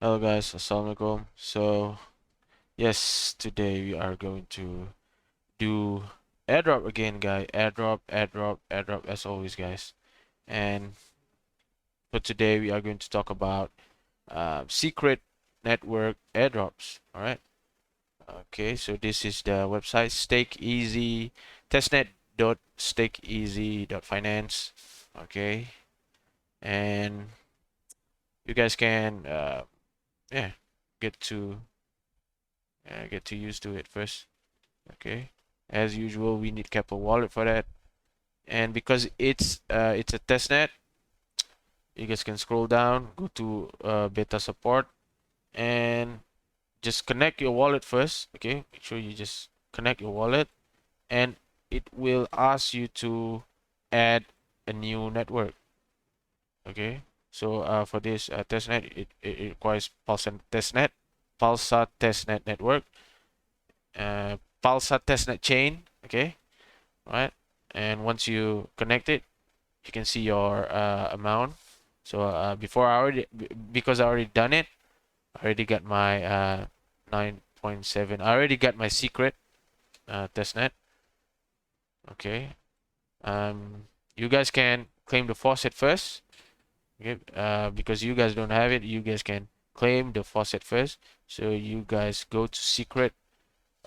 Hello guys, Assalamualaikum. So yes, today we are going to do airdrop again, guys. Airdrop as always, guys. And for today we are going to talk about secret network airdrops. All right. Okay, so this is the website stakeeasy testnet.stakeeasy.finance. Okay, and you guys can yeah get to use to it first. Okay, as usual, we need Keppel Wallet for that. And because it's a testnet, you guys can scroll down, go to beta support, and just connect your wallet first. Okay, make sure you just connect your wallet, and it will ask you to add a new network. Okay, so for this testnet, it requires Pulsar testnet network, Pulsar testnet chain. Okay, right? And once you connect it, you can see your amount. So before because I already done it, I already got my 9.7. I already got my secret testnet. Okay. You guys can claim the faucet first. Okay. Because you guys don't have it, you guys can claim the faucet first. So you guys go to secret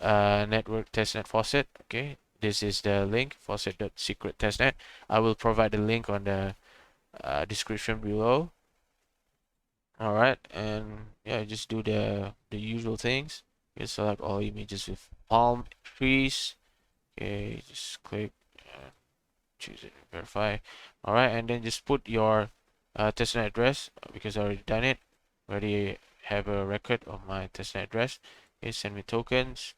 network testnet faucet. Okay. This is the link faucet.secret testnet. I will provide the link on the description below. All right, and yeah, just do the usual things. You select all images with palm trees. Okay, just click, choose it, verify. All right, and then just put your testnet address because I already done it. Already have a record of my testnet address. Okay, send me tokens.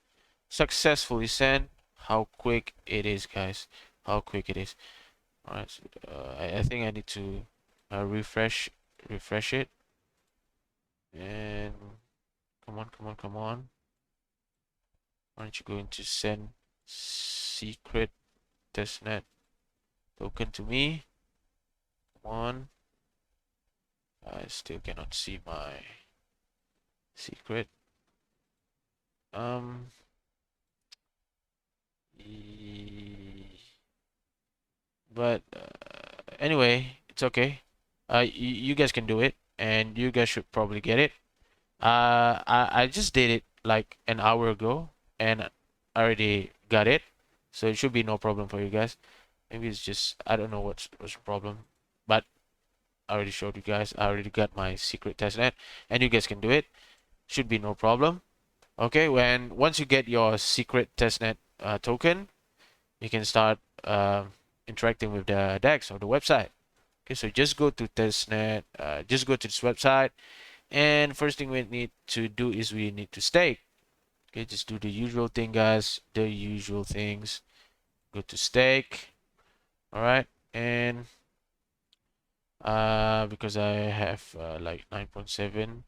Successfully sent. How quick it is, guys! How quick it is. All right, so, I think I need to refresh it. And come on. Why don't you go into send secret testnet token to me? Come on. I still cannot see my secret. Um, but anyway, it's okay. You guys can do it, and you guys should probably get it. I just did it like an hour ago, and I already got it, so it should be no problem for you guys. Maybe it's just I don't know what's the problem, but I already showed you guys. I already got my secret testnet, and you guys can do it. Should be no problem. Okay, once you get your secret testnet token, you can start interacting with the DEX or the website. Okay, so just go to testnet. Just go to this website, and first thing we need to do is we need to stake. Okay, just do the usual thing, guys. The usual things. Go to stake. All right, and because I have like 9.7,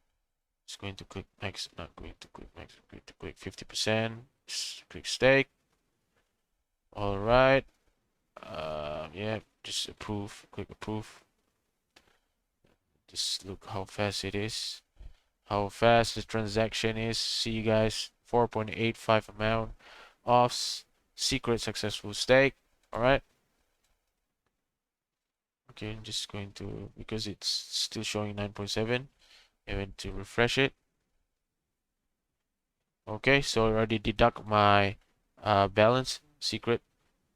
just going to click max, not going to click max, I'm going to click 50%, just click stake. All right, yeah, just approve, click approve. Just look how fast it is, how fast the transaction is. See you guys, 4.85 amount of secret successful stake. All right. Okay, I'm just going to, because it's still showing 9.7, I'm going to refresh it. Okay, so I already deduct my balance secret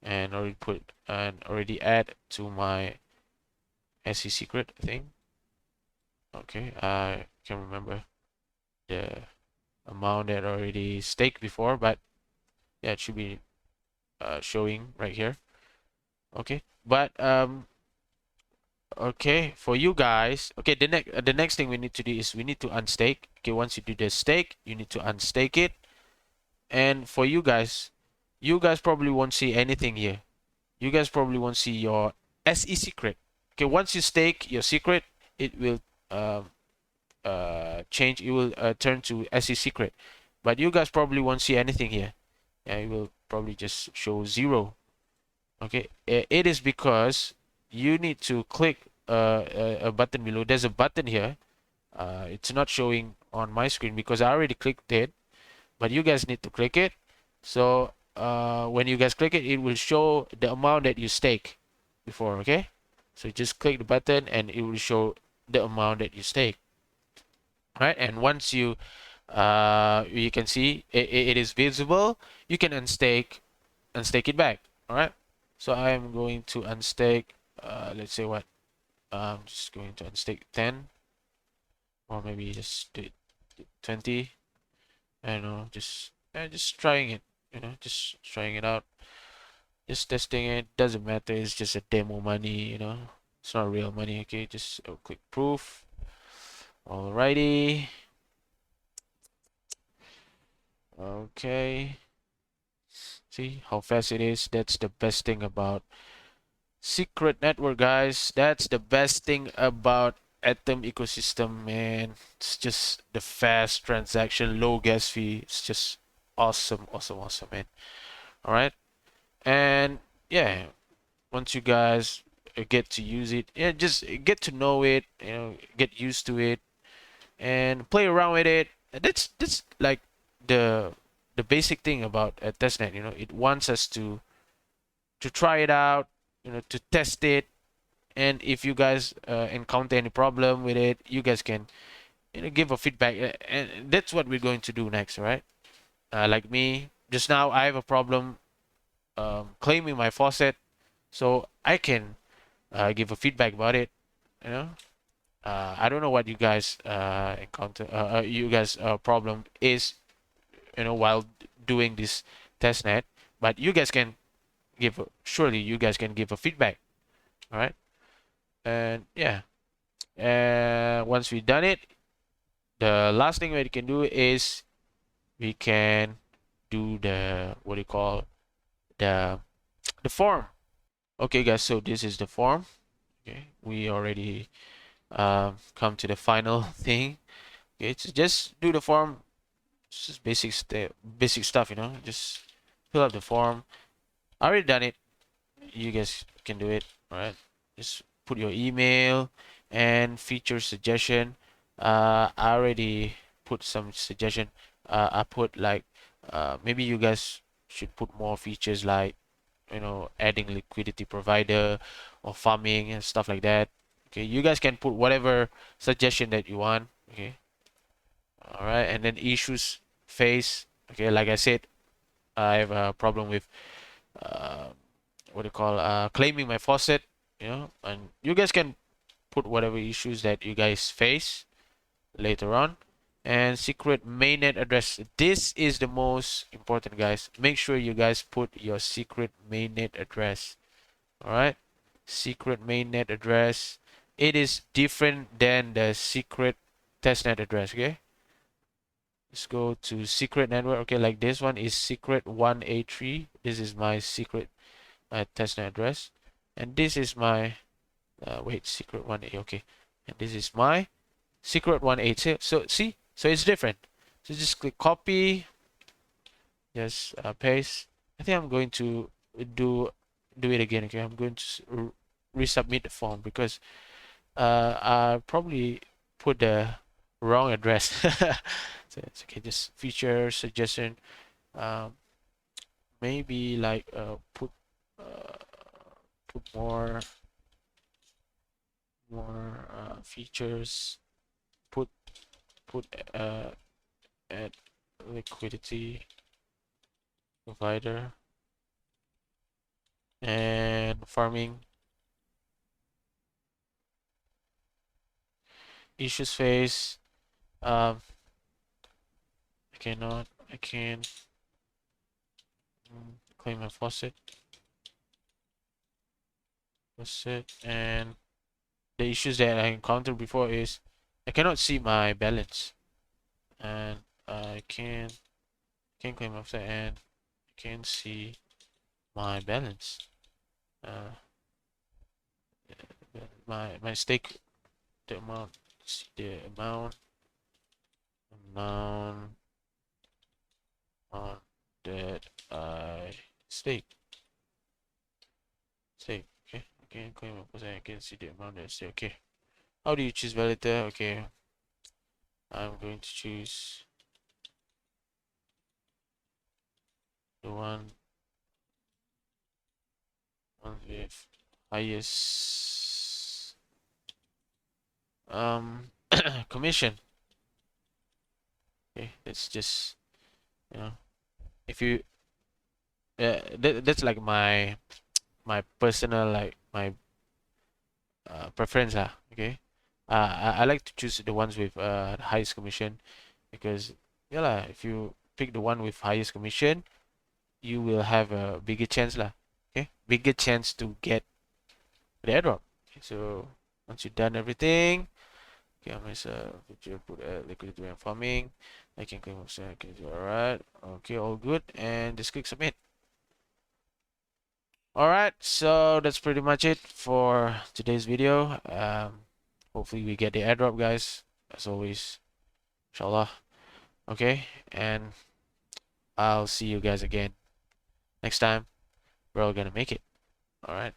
and already add to my SE secret thing. Okay, I can't remember the amount that I already staked before, but yeah, it should be showing right here. Okay, but okay, for you guys, okay, the next thing we need to do is we need to unstake. Okay, once you do the stake, you need to unstake it. And for you guys probably won't see anything here. You guys probably won't see your SE secret. Okay, once you stake your secret, it will change. It will turn to SE secret, but you guys probably won't see anything here. Yeah, it will probably just show 0. Okay, it is because you need to click a button below. There's a button here. It's not showing on my screen because I already clicked it, but you guys need to click it. So when you guys click it, it will show the amount that you stake before. Okay, so just click the button and it will show the amount that you stake. Right, and once you can see it is visible, you can unstake it back. All right, so I am going to unstake. Let's say what, I'm just going to unstake 10, or maybe just do it 20. I don't know, just trying it, just trying it out, just testing it. Doesn't matter, it's just a demo money, it's not real money. Okay, just click proof. Alrighty. Okay, see how fast it is. That's the best thing about secret network, guys. That's the best thing about Atom ecosystem, man. It's just the fast transaction, low gas fee. It's just awesome, awesome, awesome, man. All right, and yeah, once you guys get to use it, yeah, just get to know it, get used to it, and play around with it. That's like the basic thing about testnet. It wants us to try it out, to test it, and if you guys encounter any problem with it, you guys can give a feedback, and that's what we're going to do next, right? Like me, just now I have a problem claiming my faucet, so I can give a feedback about it. You know, I don't know what you guys encounter. You guys problem is while doing this test net, but you guys can surely you guys can give a feedback. All right, and yeah, once we've done it, the last thing we can do is we can do the what do you call the form. Okay, guys, so this is the form. Okay, we already come to the final thing. Okay, so just do the form. It's just basic stuff, Just fill out the form. I already done it. You guys can do it. All right. Just put your email and feature suggestion. I already put some suggestion. I put like maybe you guys should put more features like adding liquidity provider or farming and stuff like that. Okay, you guys can put whatever suggestion that you want. Okay, all right, and then issues face. Okay, like I said, I have a problem with uh, what do you call claiming my faucet. And you guys can put whatever issues that you guys face later on. And secret mainnet address. This is the most important, guys. Make sure you guys put your secret mainnet address. All right, secret mainnet address. It is different than the secret testnet address. Okay, let's go to secret network. Okay, like this one is secret 183. This is my secret testnet address, and this is my wait, secret 1A. Okay, and this is my secret 180. So see, so it's different. So just click copy, just paste. I think I'm going to do it again. Okay, I'm going to resubmit the form because I probably put the wrong address. So it's okay. Just feature suggestion. Um, maybe like uh, put more features. Put put add liquidity provider and farming issues face. Um, I can claim my faucet, and the issues that I encountered before is I cannot see my balance, and I can claim my faucet, and I can see my balance. Uh, my stake, the amount, see the amount that I stake. Stake. Okay. I can claim my faucet. I can see the amount that I stake. Okay. How do you choose validator? Okay. I'm going to choose the one with highest commission. Okay, let's just, you know, if you that's like my personal, like my preference lah. Okay, I like to choose the ones with the highest commission, because yeah lah, if you pick the one with highest commission, you will have a bigger chance lah. Okay, bigger chance to get the airdrop. Okay, so once you've done everything, okay, I'm gonna put liquidity and farming. I can claim okay, alright. Okay, all good, and just click submit. Alright, so that's pretty much it for today's video. Hopefully we get the airdrop, guys, as always, inshallah. Okay, and I'll see you guys again next time. We're all gonna make it. Alright.